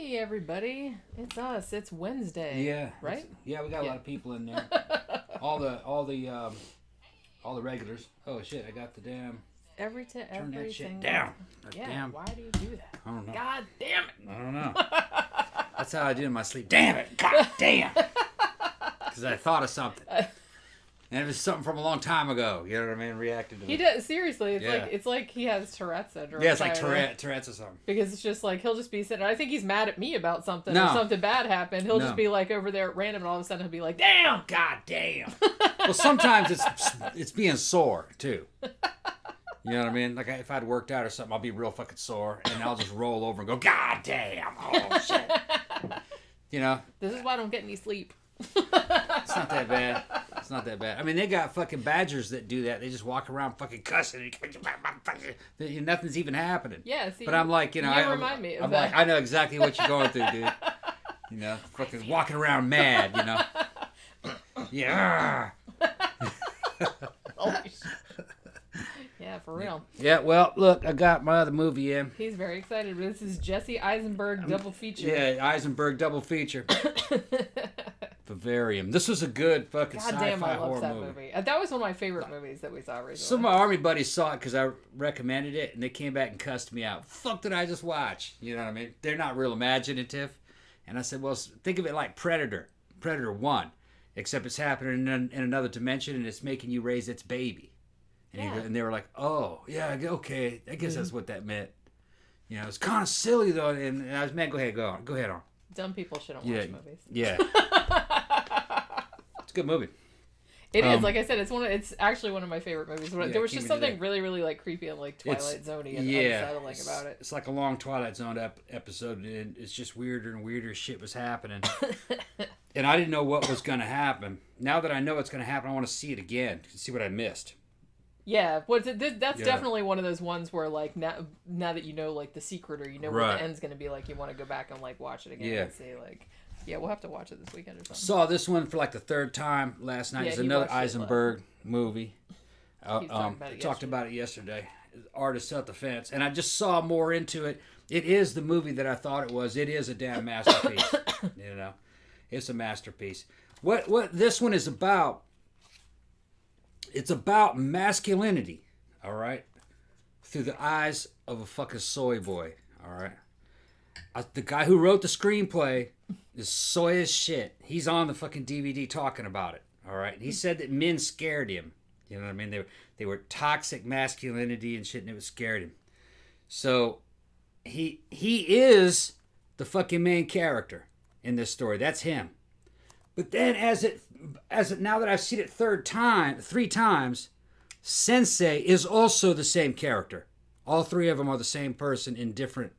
Hey everybody, it's us. It's Wednesday. Yeah. Right? Yeah, we got a lot of people in there. all the regulars. Oh shit! I got the damn. Turn that shit down. Damn. Why do you do that? I don't know. God damn it! I don't know. That's how I do in my sleep. Damn it! God damn! Because I thought of something. And it was something from a long time ago. You know what I mean? Reacted to He it. does seriously. It's like he has Tourette's syndrome. Yeah, it's like Tourette's or something. Because it's just like he'll just be sitting. I think he's mad at me about something No. or something bad happened. He'll No. just be like over there at random, and all of a sudden he'll be like, "Damn, God damn!" Well, sometimes it's being sore too. You know what I mean? Like if I'd worked out or something, I'll be real fucking sore, and I'll just roll over and go, "God damn! Oh shit!" You know. This is why I don't get any sleep. It's not that bad. It's not that bad. I mean, they got fucking badgers that do that. They just walk around fucking cussing. And nothing's even happening. Yeah, see. But I'm like, you know, remind me of I'm that. like, I know exactly what you're going through, dude. You know, fucking walking around mad, you know. Yeah. Holy shit. Yeah, for real. Yeah, well, look, I got my other movie in. He's very excited. This is Jesse Eisenberg double feature. Yeah, Eisenberg double feature. Vivarium. This was a good fucking sci-fi horror movie. That was one of my favorite movies that we saw recently. Some of my army buddies saw it because I recommended it, and they came back and cussed me out. Fuck did I just watch? You know what I mean? They're not real imaginative. And I said, well, think of it like Predator 1, except it's happening in another dimension, and it's making you raise its baby. And they were like, oh, yeah, okay. I guess that's what that meant. You know, it's kind of silly, though. And I was, man, go ahead on. Dumb people shouldn't watch movies. Yeah. It's a good movie. It is. Like I said, it's actually one of my favorite movies. There was just something really, really like creepy and like Twilight Zone-y and unsettling about it. It's like a long Twilight Zone episode, and it's just weirder and weirder shit was happening. And I didn't know what was going to happen. Now that I know what's going to happen, I want to see it again to see what I missed. Yeah, that's definitely one of those ones where like now that you know like the secret or you know what the end's going to be like, you want to go back and like watch it again and see like. Yeah, we'll have to watch it this weekend or something. Saw this one for like the third time last night. It's another Eisenberg movie. Talked about it yesterday. Artist Self-Defense. And I just saw more into it. It is the movie that I thought it was. It is a damn masterpiece. You know, it's a masterpiece. What this one is about, it's about masculinity, all right, through the eyes of a fucking soy boy, all right. The guy who wrote the screenplay is soy as shit. He's on the fucking DVD talking about it. All right. And he said that men scared him. You know what I mean? They were toxic masculinity and shit, and it scared him. So he is the fucking main character in this story. That's him. But then as it now that I've seen it three times, Sensei is also the same character. All three of them are the same person in different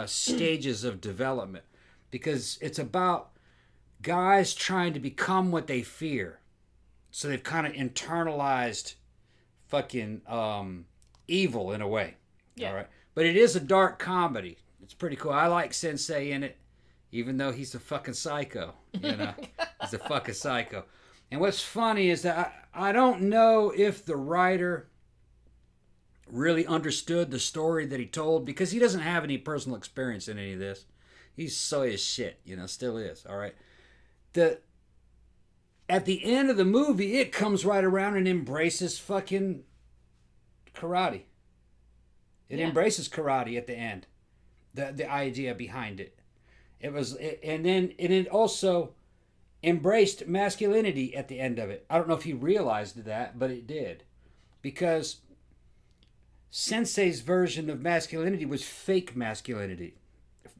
stages of development, because it's about guys trying to become what they fear. So they've kind of internalized fucking evil in a way. Yeah. All right. But it is a dark comedy. It's pretty cool. I like Sensei in it, even though he's a fucking psycho. You know, he's a fucking psycho. And what's funny is that I don't know if the writer really understood the story that he told, because he doesn't have any personal experience in any of this. He's soy as shit, you know, still is, all right? At the end of the movie, it comes right around and embraces fucking karate. It embraces karate at the end. The idea behind it. And it also embraced masculinity at the end of it. I don't know if he realized that, but it did. Because Sensei's version of masculinity was fake masculinity.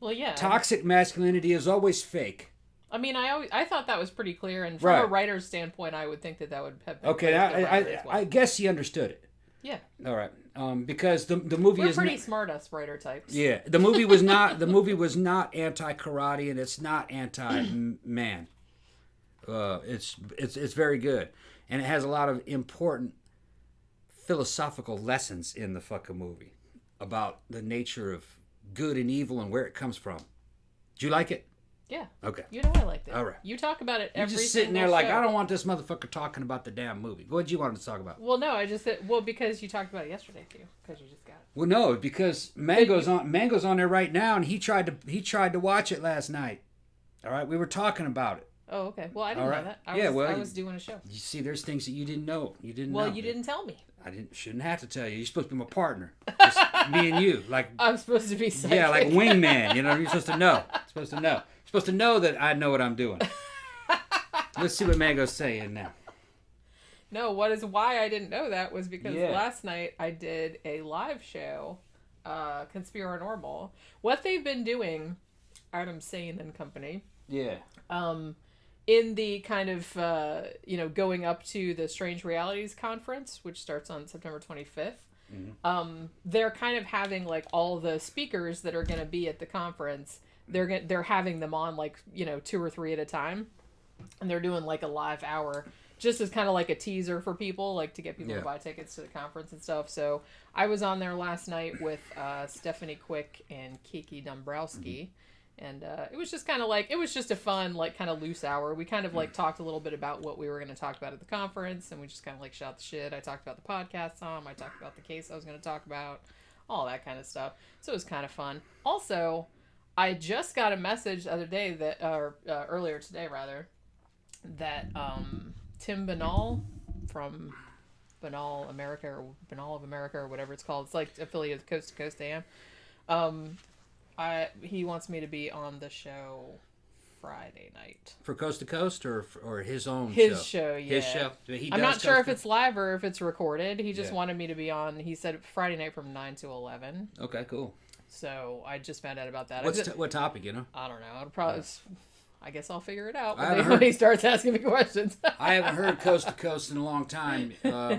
Well, yeah. Toxic masculinity is always fake. I mean, I thought that was pretty clear, and from a writer's standpoint, I would think that would have been okay. I guess he understood it. Yeah. All right. Because the movie is pretty smart, us writer types. Yeah. The movie was not anti-karate, and it's not anti-man. It's very good, and it has a lot of important philosophical lessons in the fucking movie about the nature of good and evil and where it comes from. Did you like it? Yeah. Okay. You know I liked it. All right. You talk about it You're every just sitting there like, show. I don't want this motherfucker talking about the damn movie. What did you want to talk about? Well, no, I just said, because you talked about it yesterday too, because you just got it. Well, no, because Mango's on there right now, and he tried to watch it last night. All right, we were talking about it. Oh, okay. Well, I didn't know that. I was doing a show. You see, there's things that you didn't know. You didn't. Well, you didn't tell me. Shouldn't have to tell you. You're supposed to be my partner. Just me and you, like. I'm supposed to be psychic. Yeah, like wingman. You know, you're supposed to know. Supposed to know that I know what I'm doing. Let's see what Mango's saying now. No, why I didn't know that was because last night I did a live show, Conspirinormal. What they've been doing, Adam Sane and Company. Yeah. In the kind of, going up to the Strange Realities Conference, which starts on September 25th, they're kind of having, like, all the speakers that are going to be at the conference, they're having them on, like, 2 or 3 at a time, and they're doing, like, a live hour, just as kind of like a teaser for people, like, to get people to buy tickets to the conference and stuff. So I was on there last night with Stephanie Quick and Kiki Dombrowski. And it was just kind of like, it was just a fun, like, kind of loose hour. We kind of, like, talked a little bit about what we were going to talk about at the conference, and we just kind of, like, shot the shit. I talked about the podcast I talked about the case I was going to talk about, all that kind of stuff. So it was kind of fun. Also, I just got a message the other day earlier today, rather, that Tim Banal from Banal America, or Banal of America, or whatever it's called. It's, like, affiliate with Coast to Coast AM. He wants me to be on the show Friday night. For Coast to Coast or his own show? His show, yeah. His show? I'm not sure if it's live or if it's recorded. He just wanted me to be on, he said Friday night from 9 to 11. Okay, cool. So I just found out about that. What topic, you know? I don't know. It'll probably... I guess I'll figure it out when he starts asking me questions. I haven't heard Coast to Coast in a long time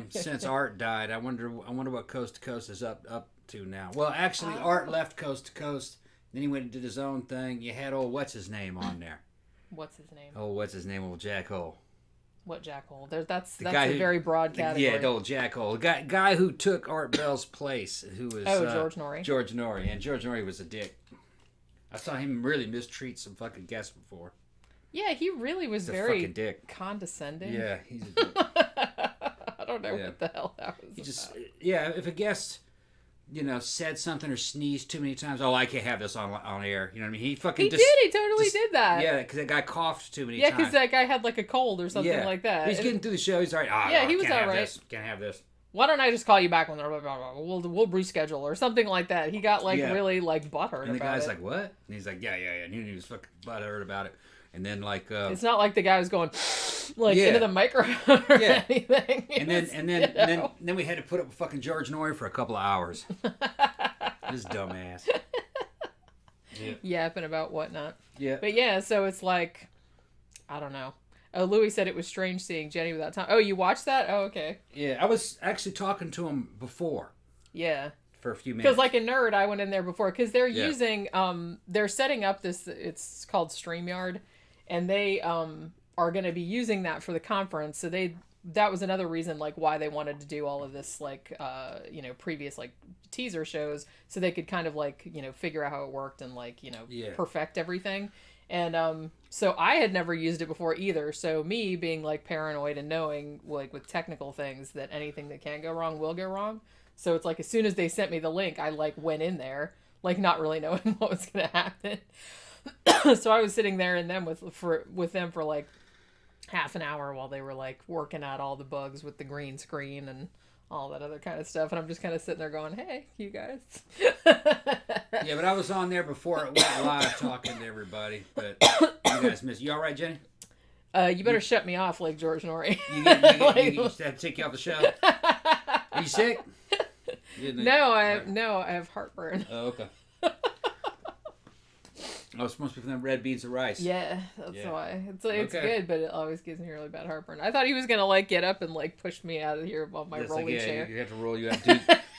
since Art died. I wonder what Coast to Coast is up to now. Well, actually, Art left Coast to Coast. Then he went and did his own thing. You had old what's-his-name on there. What's his name? Oh, what's-his-name? Old Jack Hole. What Jack Hole? That's a very broad category. Yeah, the old Jack Hole. The guy who took Art Bell's place, who was... George Norrie. George Norrie. And George Norrie was a dick. I saw him really mistreat some fucking guests before. Yeah, he really was very condescending. Yeah, he's a dick. I don't know what the hell that was about. If a guest... said something or sneezed too many times. Oh, I can't have this on air. You know what I mean? He totally did that. Yeah, because that guy coughed too many times. Yeah, because that guy had like a cold or something like that. He's getting through the show. He's all right. Yeah, he was all right. Can't have this. Why don't I just call you back when we'll reschedule or something like that. He got really like butthurt about it. And the guy's like, what? And he's like, yeah. And he was fucking butthurt about it. And then like it's not like the guy was going into the microphone or anything. And then we had to put up with fucking George Norrie for a couple of hours. This dumbass. Yapping about whatnot. Yeah. But so it's like, I don't know. Oh, Louis said it was strange seeing Jenny without Tom. Oh, you watched that? Oh, okay. Yeah, I was actually talking to him before. Yeah. For a few minutes. Because like a nerd, I went in there before. Because they're using, they're setting up this, it's called StreamYard. And they are going to be using that for the conference. So that was another reason like why they wanted to do all of this like previous like teaser shows, so they could kind of like figure out how it worked and like perfect everything. And so I had never used it before either. So me being like paranoid and knowing like with technical things that anything that can go wrong will go wrong. So it's like as soon as they sent me the link, I like went in there like not really knowing what was going to happen. So I was sitting there and then with them for like half an hour while they were like working out all the bugs with the green screen and all that other kind of stuff. And I'm just kind of sitting there going, hey, you guys. Yeah, but I was on there before it went live talking to everybody. But you guys missed. You all right, Jenny? You better shut me off like George Norrie. You have to take you off the show. Are you sick? No, I have heartburn. Oh, okay. Oh, it's supposed to be from them red beans of rice. Yeah, that's why. It's good, but it always gives me really bad heartburn. I thought he was going to, like, get up and, like, push me out of here on my rolling chair. You have to roll you out.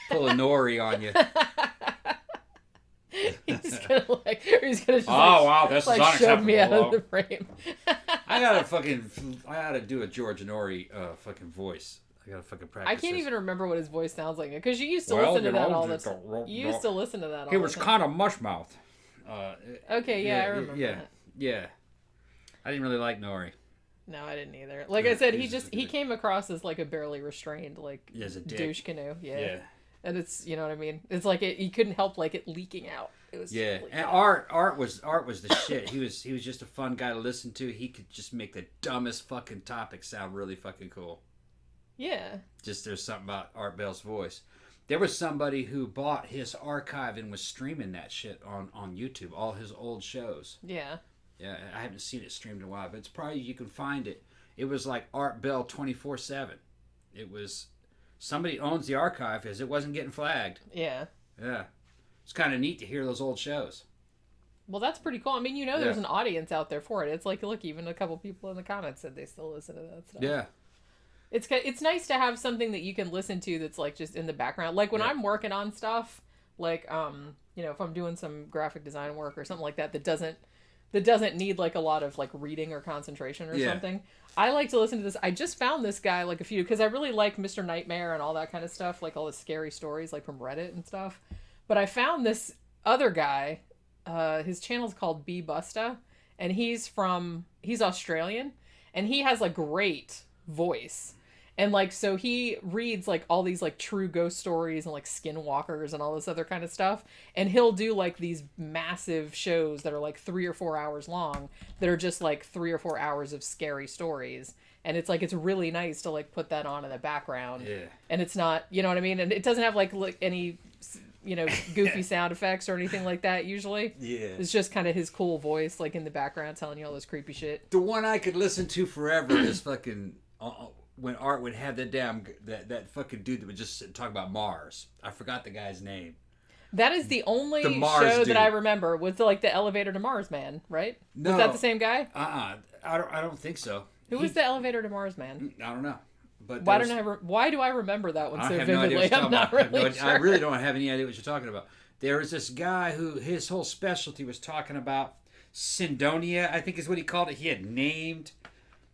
Pull a nori on you. He's going to just, wow, this is unacceptable. Shove me out of the frame. I gotta do a George Norrie fucking voice. I gotta fucking practice. I can't even remember what his voice sounds like, because you used to listen to that all the time. You used to listen to that all the time. He was kind of mushmouth. Okay, I remember that. Yeah. I didn't really like Nori. No, I didn't either. Like I said, he came across as like a barely restrained, like, as a dick. Douche canoe. Yeah. And it's, you know what I mean? It's like he couldn't help like it leaking out. It was and Art was the shit. He was just a fun guy to listen to. He could just make the dumbest fucking topic sound really fucking cool. Yeah. Just there's something about Art Bell's voice. There was somebody who bought his archive and was streaming that shit on YouTube, all his old shows. Yeah. Yeah, I haven't seen it streamed in a while, but it's probably, you can find it. It was like Art Bell 24/7. It was, somebody owns the archive because it wasn't getting flagged. Yeah. Yeah. It's kind of neat to hear those old shows. Well, that's pretty cool. I mean, there's an audience out there for it. It's like, look, even a couple people in the comments said they still listen to that stuff. Yeah. It's nice to have something that you can listen to that's like just in the background. Like when I'm working on stuff, like if I'm doing some graphic design work or something like that doesn't need like a lot of like reading or concentration or something. I like to listen to this. I just found this guy like because I really like Mr. Nightmare and all that kind of stuff, like all the scary stories like from Reddit and stuff. But I found this other guy, his channel's called B Busta, and he's Australian, and he has a great voice. And like, so he reads like all these like true ghost stories and like skinwalkers and all this other kind of stuff. And he'll do like these massive shows that are like 3 or 4 hours long that are just like 3 or 4 hours of scary stories. And it's like, it's really nice to like put that on in the background. Yeah. And it's not, you know what I mean? And it doesn't have like any, goofy sound effects or anything like that usually. Yeah. It's just kind of his cool voice like in the background telling you all this creepy shit. The one I could listen to forever is fucking... when Art would have that fucking dude that would just talk about Mars. I forgot the guy's name. That is the only show that I remember was like the Elevator to Mars Man, right? No. Was that the same guy? I don't think so. Who was the Elevator to Mars Man? I don't know. But why do I remember that one so vividly? I'm not really sure. I really don't have any idea what you're talking about. There was this guy who his whole specialty was talking about Syndonia, I think is what he called it. He had named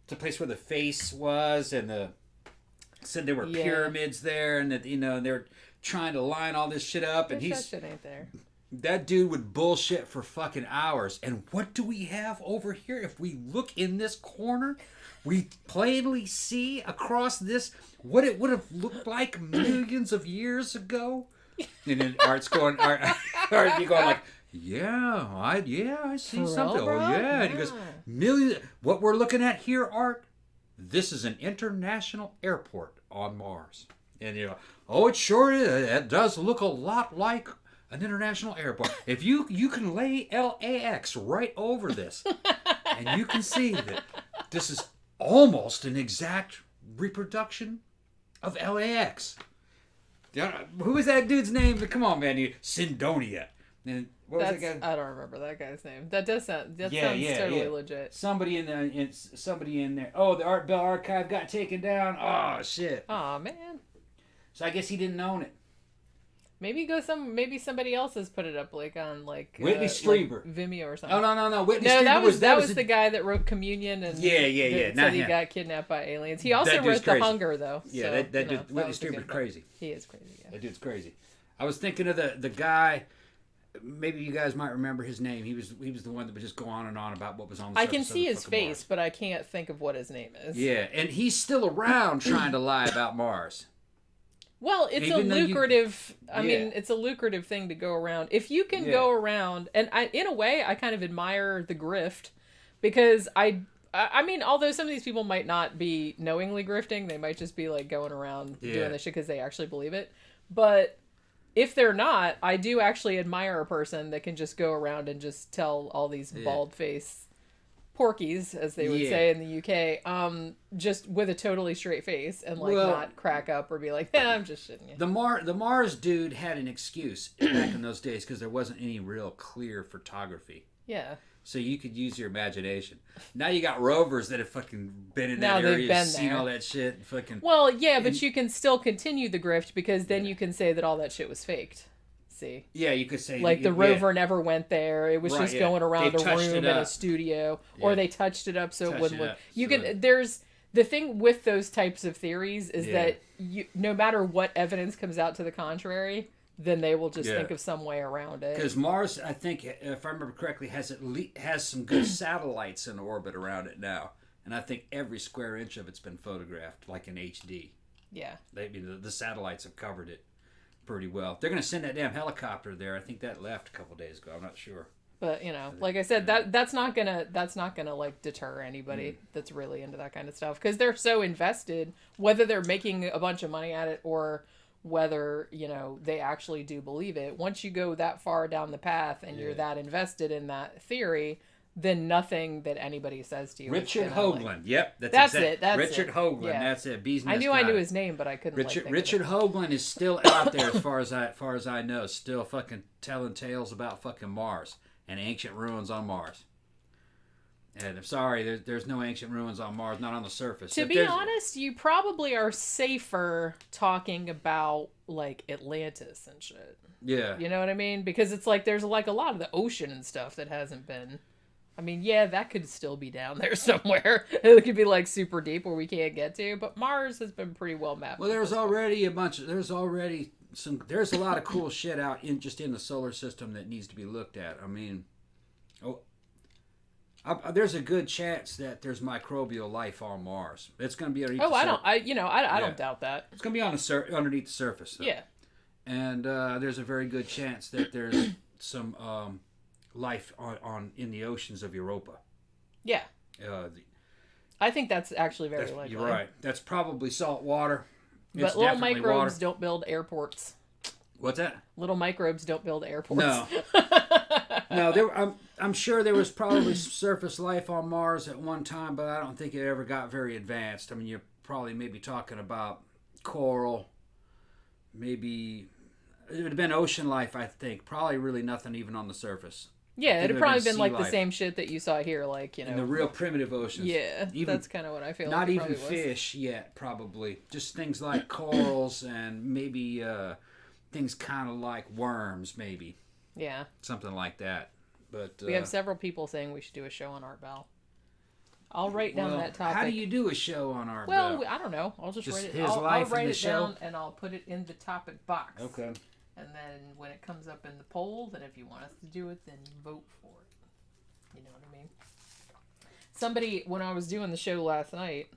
the place where the face was, and said there were pyramids there, and that they're trying to line all this shit up, and that shit ain't there. That dude would bullshit for fucking hours. And what do we have over here? If we look in this corner, we plainly see across this what it would have looked like millions of years ago. And then Art's going, Art be going like, I see for something. Real, oh, yeah. And he goes, millions. What we're looking at here, Art, this is an international airport on Mars. And it sure is. It does look a lot like an international airport. If you can lay LAX right over this, and you can see that this is almost an exact reproduction of LAX. Who is that dude's name? Come on, man. Syndonia. And what was that guy? I don't remember that guy's name. That does sound. That sounds totally legit. Somebody in there. Oh, the Art Bell archive got taken down. Oh shit. Oh man. So I guess he didn't own it. Maybe somebody else has put it up like on like Whitney Strieber, like Vimeo or something. Oh no. Whitney Strieber that was the guy that wrote Communion and said he got kidnapped by aliens. He also wrote The Hunger though. Yeah, so, that dude, Whitney Strieber's crazy. He is crazy. Yeah. That dude's crazy. I was thinking of the guy. Maybe you guys might remember his name. He was the one that would just go on and on about what was on the surface. I can see his face, Mars. But I can't think of what his name is. Yeah, and he's still around trying to lie about Mars. Well, it's a lucrative. It's a lucrative thing to go around. If you can go around, and in a way, I kind of admire the grift, because I mean, although some of these people might not be knowingly grifting, they might just be like going around doing this shit because they actually believe it. But if they're not, I do actually admire a person that can just go around and just tell all these bald-faced porkies, as they would say in the UK, just with a totally straight face and not crack up or be like, I'm just shitting you. The Mars dude had an excuse back in those days because there wasn't any real clear photography. Yeah. So you could use your imagination. Now you got rovers that have fucking been in that area, seen all that shit. Well, yeah, but you can still continue the grift because then you can say that all that shit was faked. See? Yeah, you could say like the rover never went there. It was just going around a room in a studio, or they touched it up so it wouldn't look. You can. There's the thing with those types of theories is that no matter what evidence comes out to the contrary, then they will just think of some way around it. Because Mars, I think, if I remember correctly, has some good satellites in orbit around it now. And I think every square inch of it's been photographed, like in HD. Yeah. The satellites have covered it pretty well. They're going to send that damn helicopter there. I think that left a couple days ago. I'm not sure. But, like I said, that's not gonna like deter anybody that's really into that kind of stuff, because they're so invested, whether they're making a bunch of money at it or whether they actually do believe it. Once you go that far down the path and you're that invested in that theory, then nothing that anybody says to you. Richard Hoagland. Yep, that's it. That's Richard it. Hoagland. Yeah. That's it. I knew his name, but I couldn't. Richard Hoagland is still out there, as far as I know, still fucking telling tales about fucking Mars and ancient ruins on Mars. And I'm sorry, there's no ancient ruins on Mars, not on the surface. To be honest, you probably are safer talking about like Atlantis and shit. Yeah. You know what I mean? Because it's like there's like a lot of the ocean and stuff that hasn't been. I mean, yeah, that could still be down there somewhere. It could be like super deep where we can't get to. But Mars has been pretty well mapped. Well, there's already there's a lot of cool shit out in the solar system that needs to be looked at. I mean, there's a good chance that there's microbial life on Mars. It's going to be underneath. I don't doubt that. It's going to be underneath the surface, though. Yeah. And there's a very good chance that there's some life in the oceans of Europa. Yeah. I think that's actually very likely. You're right. That's probably salt water. But little microbes don't build airports. What's that? Little microbes don't build airports. No. No, I'm sure there was probably surface life on Mars at one time, but I don't think it ever got very advanced. I mean, you're probably maybe talking about coral, maybe it would have been ocean life, I think. Probably really nothing even on the surface. Yeah, it'd have probably been like the same shit that you saw here, like, in the real primitive oceans. Yeah, that's kind of what I feel like. Not even fish yet, probably. Just things like corals and maybe things kind of like worms, maybe. Yeah. Something like that. But we have several people saying we should do a show on Art Bell. I'll write down that topic. How do you do a show on Art Bell? Well, I don't know. I'll just write it. His life I'll write in the it show? down and I'll put it in the topic box. Okay. And then when it comes up in the poll, then if you want us to do it, then vote for it. You know what I mean? Somebody, when I was doing the show last night,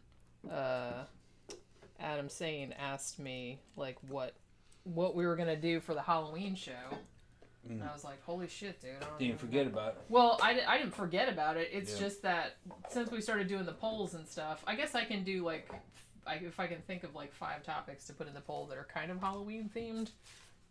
Adam Sane asked me like what we were gonna do for the Halloween show. And I was like, holy shit, dude. Didn't forget about it. Well, I didn't forget about it. It's just that since we started doing the polls and stuff, I guess I can do like, if I can think of like 5 topics to put in the poll that are kind of Halloween themed.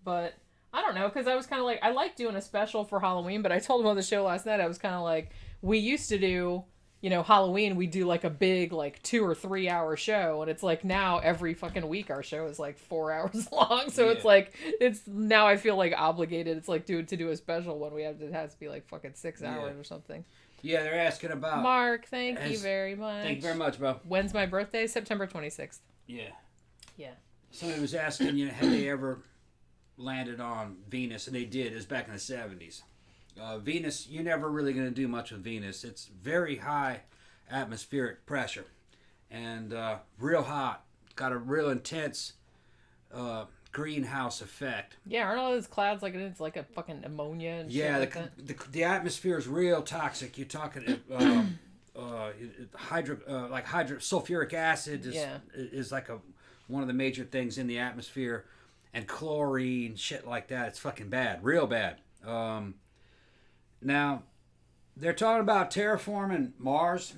But I don't know, because I was kind of like, I like doing a special for Halloween, but I told him on the show last night, I was kind of like, we used to do, Halloween, we do like a big, like 2 or 3 hour show, and it's like now every fucking week our show is like 4 hours long, so it's like, now I feel like obligated, it's like to do a special one, it has to be like fucking 6 hours or something. Yeah, they're asking about... Mark, thank you very much. Thank you very much, bro. When's my birthday? September 26th. Yeah. Yeah. Somebody was asking, had they ever landed on Venus, and they did. It was back in the 70s. Venus, you're never really going to do much with Venus. It's very high atmospheric pressure and real hot. Got a real intense greenhouse effect. Yeah, aren't all those clouds like it's like a fucking ammonia and shit like that? The atmosphere is real toxic. You're talking sulfuric acid is like one of the major things in the atmosphere, and chlorine, shit like that. It's fucking bad, real bad. Now, they're talking about terraforming Mars.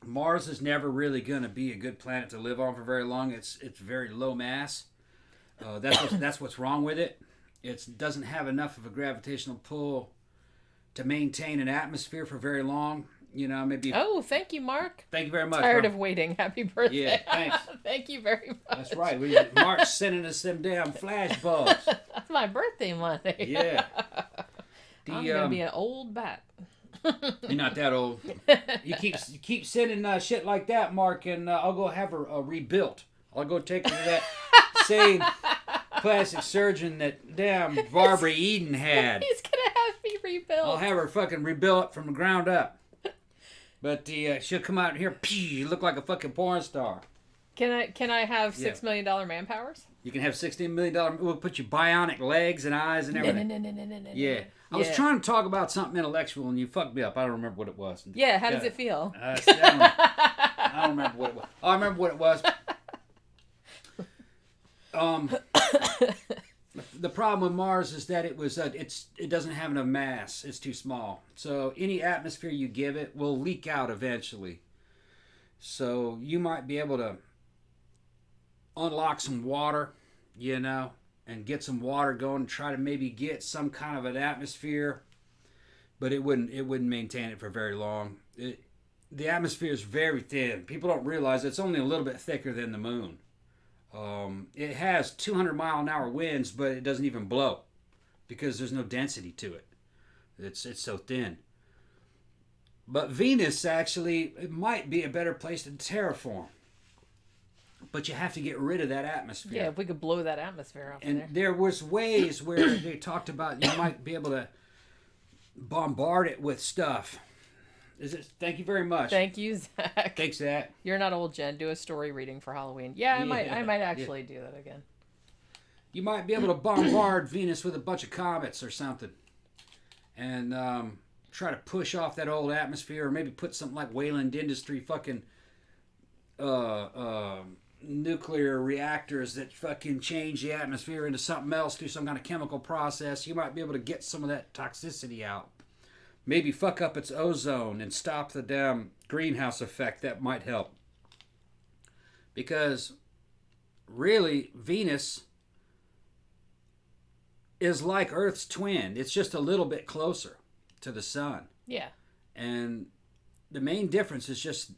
Mars is never really going to be a good planet to live on for very long. It's very low mass. That's what's wrong with it. It doesn't have enough of a gravitational pull to maintain an atmosphere for very long. Maybe. Oh, thank you, Mark. Thank you very much. Tired of waiting. Happy birthday. Yeah, thanks. Thank you very much. That's right. Mark's sending us them damn flashbulbs. That's my birthday money. Yeah. I'm gonna be an old bat. You're not that old. You keep sending shit like that, Mark, and I'll go have her rebuilt. I'll go take her to that same plastic surgeon that damn Barbara Eden had. He's gonna have me rebuilt. I'll have her fucking rebuilt from the ground up. But she'll come out here, you look like a fucking porn star. Can I have $6 million manpowers? You can have $16 million. We'll put you bionic legs and eyes and everything. No. Yeah. I was trying to talk about something intellectual and you fucked me up. I don't remember what it was. Yeah, how does it feel? I don't remember what it was. Oh, I remember what it was. The problem with Mars is that it doesn't have enough mass. It's too small. So any atmosphere you give it will leak out eventually. So you might be able to unlock some water, and get some water going and try to maybe get some kind of an atmosphere, but it wouldn't maintain it for very long. The atmosphere is very thin. People don't realize it's only a little bit thicker than the moon. It has 200-mile-an-hour winds, but it doesn't even blow because there's no density to it. It's so thin. But Venus, actually, it might be a better place to terraform. But you have to get rid of that atmosphere. Yeah, if we could blow that atmosphere off and there was ways where they talked about you might be able to bombard it with stuff. Thank you very much. Thank you, Zach. Thanks, Zach. You're not old, Jen. Do a story reading for Halloween. Yeah, I might actually do that again. You might be able to bombard Venus with a bunch of comets or something. And try to push off that old atmosphere, or maybe put something like Wayland Industry fucking nuclear reactors that fucking change the atmosphere into something else through some kind of chemical process. You might be able to get some of that toxicity out. Maybe fuck up its ozone and stop the damn greenhouse effect. That might help. Because really, Venus is like Earth's twin. It's just a little bit closer to the sun. Yeah. And the main difference is just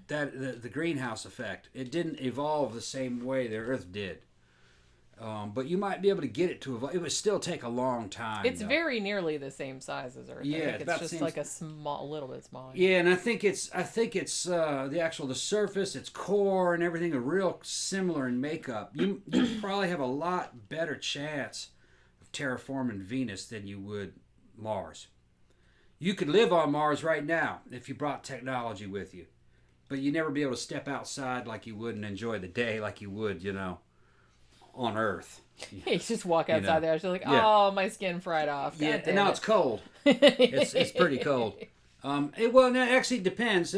that the greenhouse effect. It didn't evolve the same way the Earth did. But you might be able to get it to evolve. It would still take a long time. It's very nearly the same size as Earth. Yeah, I think it's just like a little bit smaller. Yeah, and I think it's the surface, its core, and everything are real similar in makeup. You probably have a lot better chance of terraforming Venus than you would Mars. You could live on Mars right now if you brought technology with you, but you'd never be able to step outside like you would and enjoy the day like you would, on Earth. Yeah, you just walk outside there. You're like, oh, my skin fried off. God and now it's cold. It's pretty cold. It actually depends.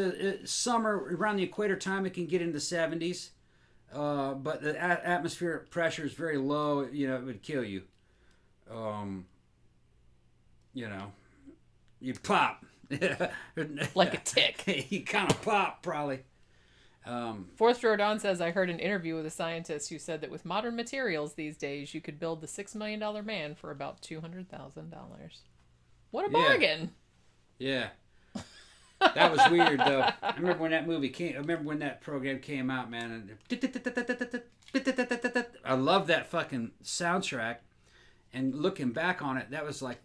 Summer, around the equator time, it can get into the 70s. But the atmospheric pressure is very low. It would kill you. You pop. Like a tick. You kind of pop, probably. Fourth Jordan says, I heard an interview with a scientist who said that with modern materials these days, you could build the $6 million man for about $200,000. What a bargain! Yeah. That was weird, though. I remember when that program came out, man. I love that fucking soundtrack. And looking back on it, that was like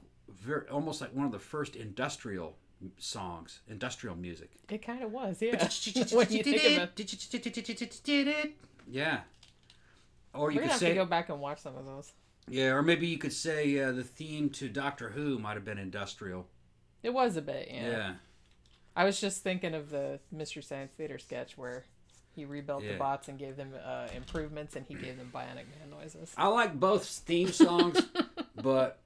almost like one of the first industrial music. It kind of was, yeah. When you think of it. Yeah. Or you could say, have to go back and watch some of those. Yeah, or maybe you could say the theme to Doctor Who might have been industrial. It was a bit, yeah. Yeah. I was just thinking of the Mystery Science Theater sketch where he rebuilt the bots and gave them improvements, and he gave them bionic man noises. I like both theme songs, but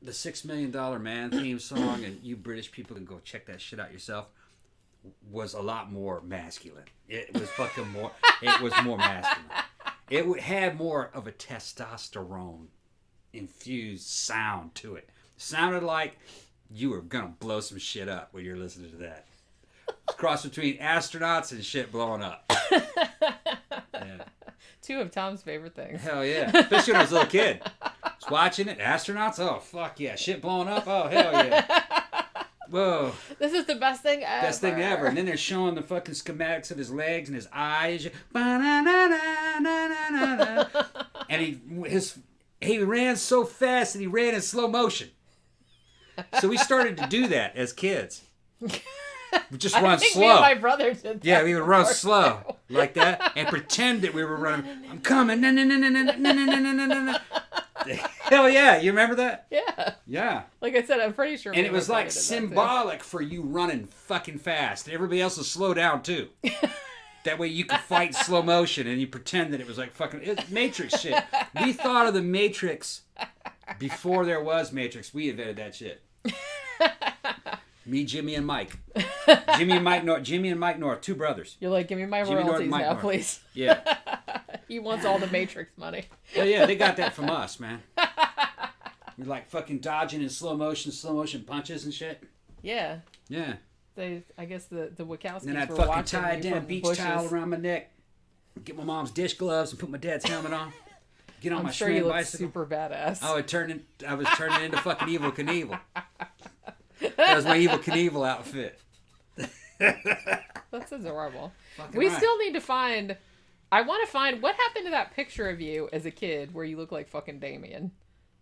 the $6 Million Man theme song, and you British people can go check that shit out yourself, was a lot more masculine. It was fucking more. It was more masculine. It had more of a testosterone infused sound to it. Sounded like you were gonna blow some shit up when you're listening to that. It's a cross between astronauts and shit blowing up. Yeah. Two of Tom's favorite things. Hell yeah, especially when I was a little kid. Was watching it. Astronauts? Oh, fuck yeah. Shit blowing up? Oh, hell yeah. Whoa. This is the best thing ever. Best thing ever. And then they're showing the fucking schematics of his legs and his eyes. And he ran so fast that he ran in slow motion. So we started to do that as kids. We just run slow. Me and my brother did that. Yeah, we would run slow like that and pretend that we were running. I'm coming. Hell yeah, you remember that? Yeah. Yeah. Like I said, I'm pretty sure. And it was like symbolic for you running fucking fast. Everybody else will slow down too. That way you could fight in slow motion and you pretend that it was like fucking Matrix shit. We thought of the Matrix before there was Matrix. We invented that shit. Me, Jimmy, and Mike. Jimmy and Mike North, two brothers. You're like, give me my royalties now, please. Yeah. He wants all the Matrix money. Yeah, they got that from us, man. You're like fucking dodging in slow motion punches and shit. Yeah. Yeah. I guess the Wachowskis and then I'd were fucking watching tie a me damn from beach bushes. towel around my neck, get my mom's dish gloves, and put my dad's helmet on. Get on I'm my sure Shrew you look bicycle. super badass. I was turning into fucking Evil Knievel. That was my Evil Knievel outfit. That's adorable. Fucking We right. still need to find. I want to find what happened to that picture of you as a kid where you look like fucking Damian.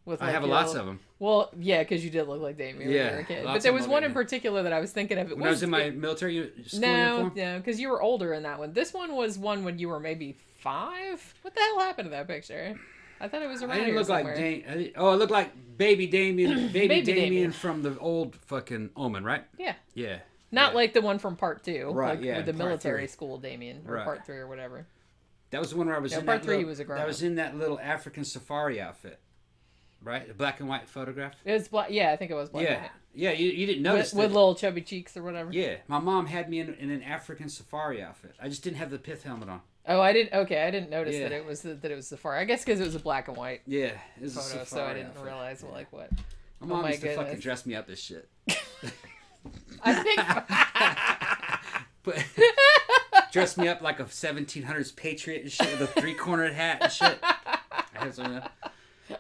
With I have lots of them. Well, yeah, because you did look like Damian when you were a kid. But there was one in particular that I was thinking of. When I was in my military school uniform? No, because you were older in that one. This one was one when you were maybe 5. What the hell happened to that picture? I thought it was around I didn't here look somewhere. like I looked like baby Damian, Baby Damian Damian. from the old fucking Omen, right? Yeah. Yeah. Not like the one from part 2. Right, like yeah, with the part military 3. school Damian. Or Right. part 3 or whatever. That was the one where I was in part that 3 little, was a grown I was in that little African safari outfit. Right? The black and white photograph? It was black. Yeah, I think it was black. and white. Yeah, you didn't notice with little chubby cheeks or whatever. Yeah, my mom had me in an African safari outfit. I just didn't have the pith helmet on. Oh, I didn't. Okay, I didn't notice Yeah. that it was safari. I guess because it was a black and white Yeah, it was a photo, safari so I didn't outfit. realize like what. My mom my used to fucking goodness. dress me up as shit. I think. But dress me up like a 1700s patriot and shit with a 3-cornered hat and shit.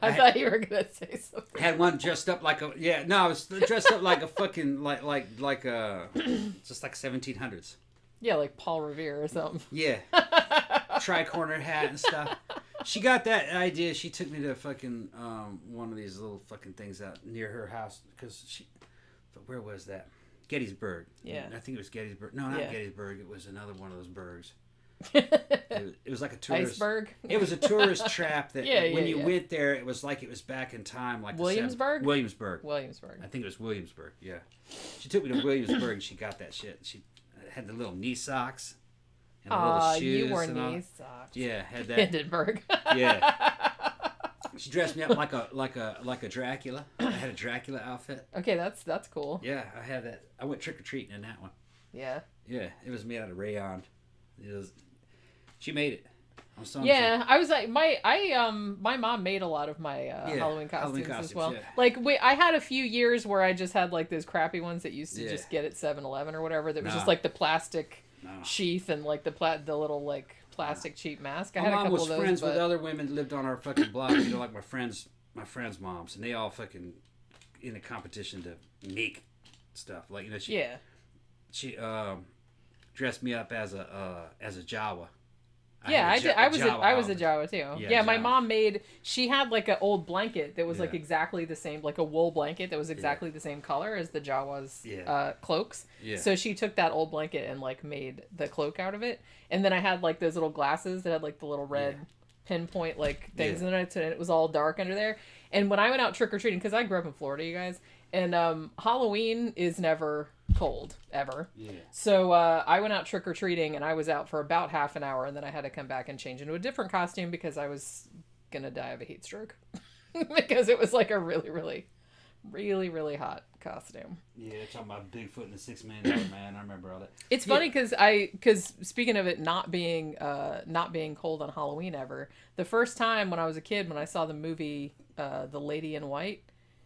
I thought you were gonna say something. Had one dressed up like a I was dressed up like a fucking like a just like 1700s. Yeah, like Paul Revere or something. Yeah, tri-cornered hat and stuff. She got that idea. She took me to fucking one of these little fucking things out near her house because where was that? Gettysburg. Yeah. I think it was Gettysburg. No, not Gettysburg. It was another one of those burgs. It was like a tourist. Iceberg. It was a tourist trap that when you yeah. went there, it was like it was back in time, like Williamsburg. Williamsburg. Williamsburg. I think it was Williamsburg. Yeah. She took me to Williamsburg and she got that shit. She had the little knee socks and the little shoes. You wore and all. knee socks. Yeah, had that. Hindenburg. Yeah. She dressed me up like a Dracula. I had a Dracula outfit. Okay, that's cool. Yeah, I had that. I went trick or treating in that one. Yeah. Yeah, it was made out of rayon. She made it. Yeah, I was like my mom made a lot of my Halloween costumes as well. Yeah. Like I had a few years where I just had like those crappy ones that used to just get at 7-Eleven or whatever. That was just like the plastic sheath and like the little like plastic cheap mask. I had a couple of those. My mom was friends with other women that lived on our fucking block. You know, like my friends' moms, and they all fucking in a competition to make stuff. Like she dressed me up as a Jawa. I was a Jawa too. Yeah, my Jawa. mom made. She had like an old blanket that was like exactly the same, like a wool blanket that was exactly the same color as the Jawa's cloaks. Yeah. So she took that old blanket and like made the cloak out of it. And then I had like those little glasses that had like the little red pinpoint like things in it, and it was all dark under there. And when I went out trick or treating, because I grew up in Florida, you guys, and Halloween is never cold ever. Yeah. So I went out trick or treating, and I was out for about half an hour, and then I had to come back and change into a different costume because I was gonna die of a heat stroke because it was like a really, really, really, really hot costume. Yeah, talking about Bigfoot and the $6 Million Man. I remember all that. It's funny because speaking of it not being cold on Halloween ever, the first time when I was a kid when I saw the movie The Lady in White,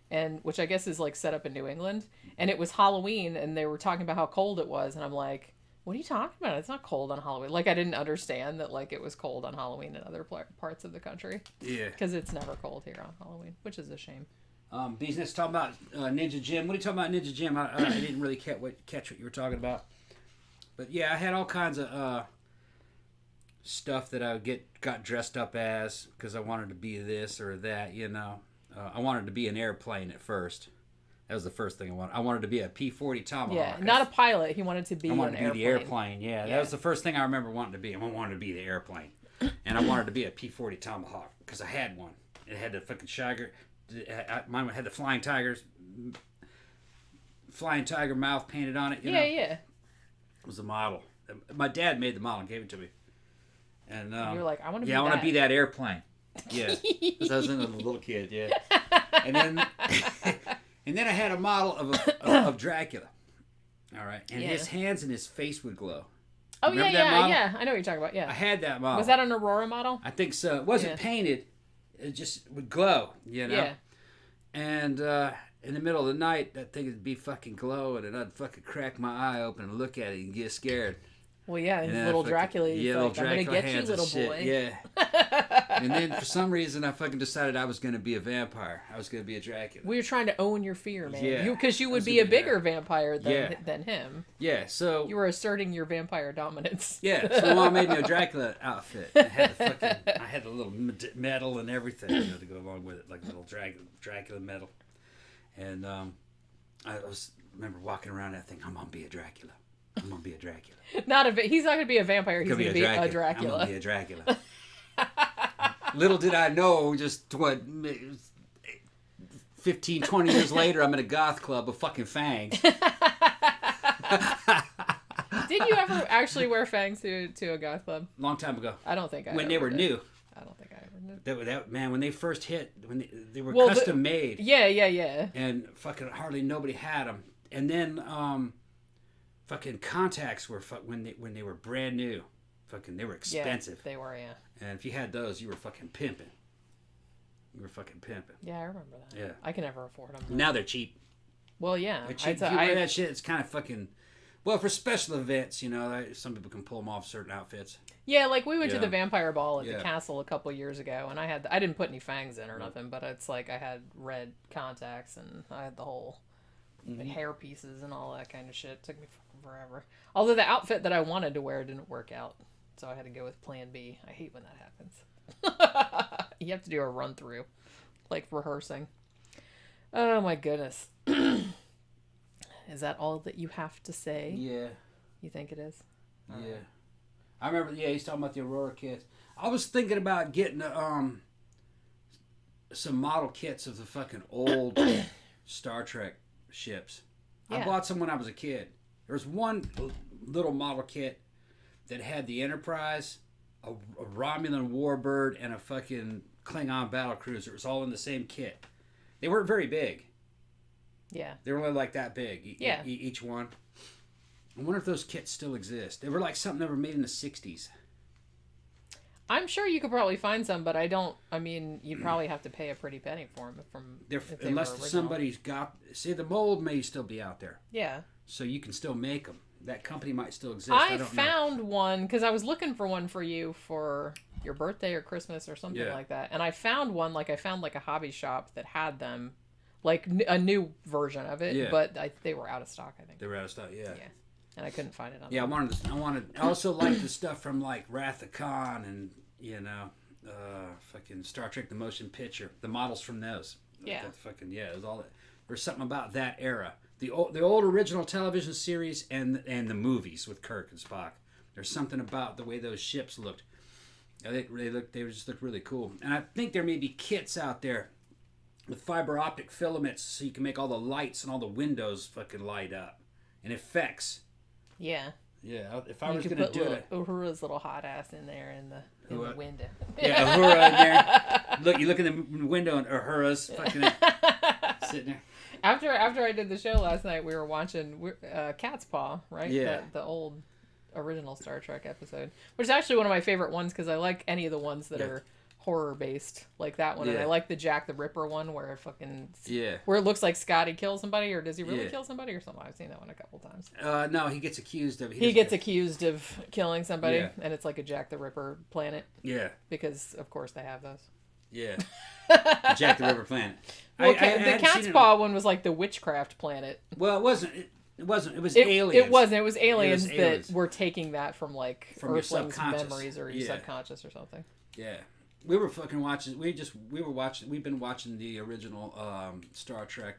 and which I guess is like set up in New England, and it was Halloween, and they were talking about how cold it was, and I'm like, what are you talking about? It's not cold on Halloween. Like I didn't understand that like it was cold on Halloween in other parts of the country. Yeah. Because it's never cold here on Halloween, which is a shame. Business talking about Ninja Jim. What are you talking about, Ninja Jim? I didn't really catch what you were talking about. But yeah, I had all kinds of stuff that I got dressed up as because I wanted to be this or that. You know, I wanted to be an airplane at first. That was the first thing I wanted. I wanted to be a P-40 Tomahawk. Yeah, not a pilot. He wanted to be. I wanted to be the airplane. Yeah, that was the first thing I remember wanting to be. I wanted to be the airplane, and I wanted to be a P-40 Tomahawk because I had one. It had the fucking Shiger. Mine had the flying tiger mouth painted on it. You know? Yeah. It was a model. my dad made the model and gave it to me. And you're like, I want to be I want to be that airplane. Yeah. Because I was a little kid, yeah. And then and then I had a model of Dracula. All right. And his hands and his face would glow. Oh, yeah. I know what you're talking about, yeah. I had that model. Was that an Aurora model? I think so. It wasn't painted. It just would glow, you know? Yeah. And in the middle of the night, that thing would be fucking glowing, and I'd fucking crack my eye open and look at it and get scared. Well, yeah, and little Dracula. Yeah, little Dracula. I'm going to get you, little boy. Yeah. And then for some reason, I fucking decided I was going to be a vampire. I was going to be a Dracula. We were trying to own your fear, man. Yeah. Because you would be a bigger vampire than him. Yeah, so... You were asserting your vampire dominance. Yeah, so Mom made me a Dracula outfit. I had the little medal and everything, to go along with it, like a little Dracula medal. And I remember walking around that thing, I'm going to be a Dracula. I'm going to be a Dracula. He's not going to be a vampire. He's going to be a Dracula. I'm going to be a Dracula. Little did I know, just 15, 20 years later, I'm in a goth club with fucking fangs. Did you ever actually wear fangs to a goth club? Long time ago. I don't think I When they were new. I don't think I ever did. Man, when they first hit, they were custom made. Yeah. And fucking hardly nobody had them. And then fucking contacts were when they were brand new. Fucking, they were expensive. Yeah, they were, yeah. And if you had those, you were fucking pimping. Yeah, I remember that. Yeah. I can never afford them. Now they're cheap. Well, yeah. If you wear that shit, it's kind of fucking... Well, for special events, some people can pull them off certain outfits. Yeah, like we went to the vampire ball at the castle a couple of years ago, and I didn't put any fangs in or nothing, but it's like I had red contacts, and I had the whole hair pieces and all that kind of shit. It took me fucking forever. Although the outfit that I wanted to wear didn't work out, so I had to go with plan B. I hate when that happens. You have to do a run through, like rehearsing. Oh my goodness. Is that all that you have to say? Yeah. You think it is? Yeah. I remember, he's talking about the Aurora kits. I was thinking about getting some model kits of the fucking old Star Trek ships. Yeah. I bought some when I was a kid. There was one little model kit that had the Enterprise, a Romulan warbird, and a fucking Klingon battlecruiser. It was all in the same kit. They weren't very big. Yeah. They were only like that big, each one. I wonder if those kits still exist. They were like something that were made in the 60s. I'm sure you could probably find some, but you'd probably have to pay a pretty penny for them. Unless somebody's got... See, the mold may still be out there. Yeah. So you can still make them. That company might still exist. I found one, because I was looking for one for you for your birthday or Christmas or something like that. And I found one, I found a hobby shop that had them. Like a new version of it, but they were out of stock, I think. They were out of stock, yeah. And I couldn't find it on I also like the stuff from Wrath of Khan and, fucking Star Trek the Motion Picture. The models from those. Yeah. It was all that. There's something about that era. The old original television series and the movies with Kirk and Spock. There's something about the way those ships looked. They just looked really cool. And I think there may be kits out there with fiber optic filaments so you can make all the lights and all the windows fucking light up. And effects. Yeah. Yeah, if I was going to do it. Uhura's little hot ass in there in the window. Yeah, Uhura in there. You look in the window and Uhura's fucking sitting there. After I did the show last night, we were watching Cat's Paw, right? Yeah. The old original Star Trek episode. Which is actually one of my favorite ones because I like any of the ones that are horror based, like that one. And I like the Jack the Ripper one where it looks like Scotty kills somebody, or does he really kill somebody or something? I've seen that one a couple times. No, he gets accused of accused of killing somebody, and it's like a Jack the Ripper planet. Yeah. Because of course they have those. Yeah. The Jack the Ripper planet. Well, the Cat's Paw one was like the witchcraft planet. Well, it wasn't. It wasn't. It was aliens. It wasn't. It was aliens that were taking that from Earthlings' memories or your subconscious or something. Yeah. We were fucking watching. We've been watching the original Star Trek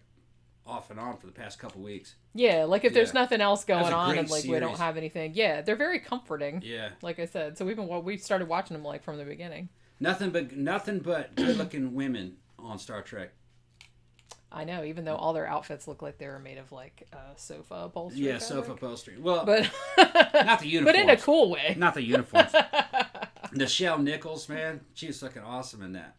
off and on for the past couple weeks. Yeah, if there's nothing else going on and we don't have anything. Yeah, they're very comforting. Yeah. Like I said, so we started watching them from the beginning. Nothing but good looking women on Star Trek. I know, even though all their outfits look like they were made of like sofa upholstery. Yeah, sofa upholstery. Well, but not the uniforms. But in a cool way. Not the uniforms. Nichelle Nichols, man, she was fucking awesome in that.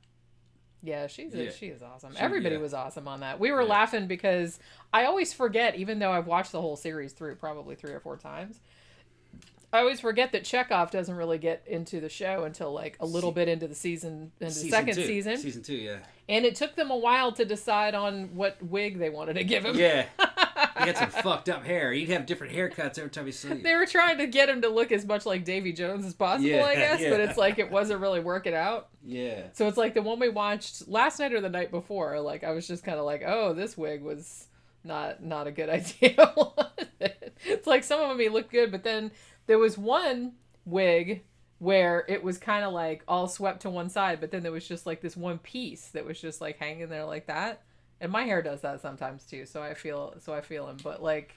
Yeah, she is awesome. Everybody was awesome on that. We were laughing because I always forget, even though I've watched the whole series through probably 3 or 4 times, I always forget that Chekhov doesn't really get into the show until like a little bit into the season, second season. Season 2, yeah. And it took them a while to decide on what wig they wanted to give him. Yeah. He had some fucked up hair. He'd have different haircuts every time he sleep. They were trying to get him to look as much like Davy Jones as possible, I guess, but it's like it wasn't really working out. Yeah. So it's like the one we watched last night or the night before, like I was just kind of like, oh, this wig was not a good idea. It's like some of them he looked good, but then there was one wig where it was kind of like all swept to one side, but then there was just like this one piece that was just like hanging there like that. And my hair does that sometimes too, so I feel him. But like,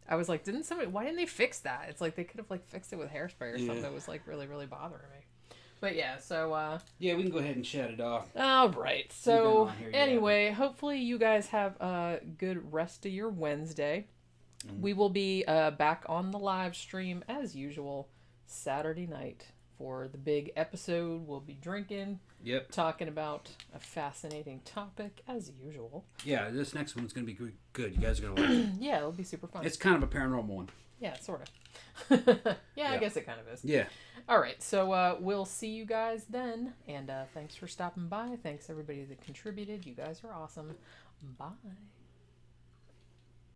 I was like, why didn't they fix that? It's like they could have like fixed it with hairspray or something that was like really, really bothering me. But yeah, so yeah, we can go ahead and shut it off. All right. So anyway, hopefully you guys have a good rest of your Wednesday. We will be back on the live stream as usual Saturday night for the big episode. We'll be drinking. Yep. Talking about a fascinating topic as usual. Yeah, this next one's going to be good. You guys are going to like it. Yeah, it'll be super fun. It's kind of a paranormal one. Yeah, sort of. Yeah, I guess it kind of is. Yeah. All right, so we'll see you guys then. And thanks for stopping by. Thanks everybody that contributed. You guys are awesome. Bye.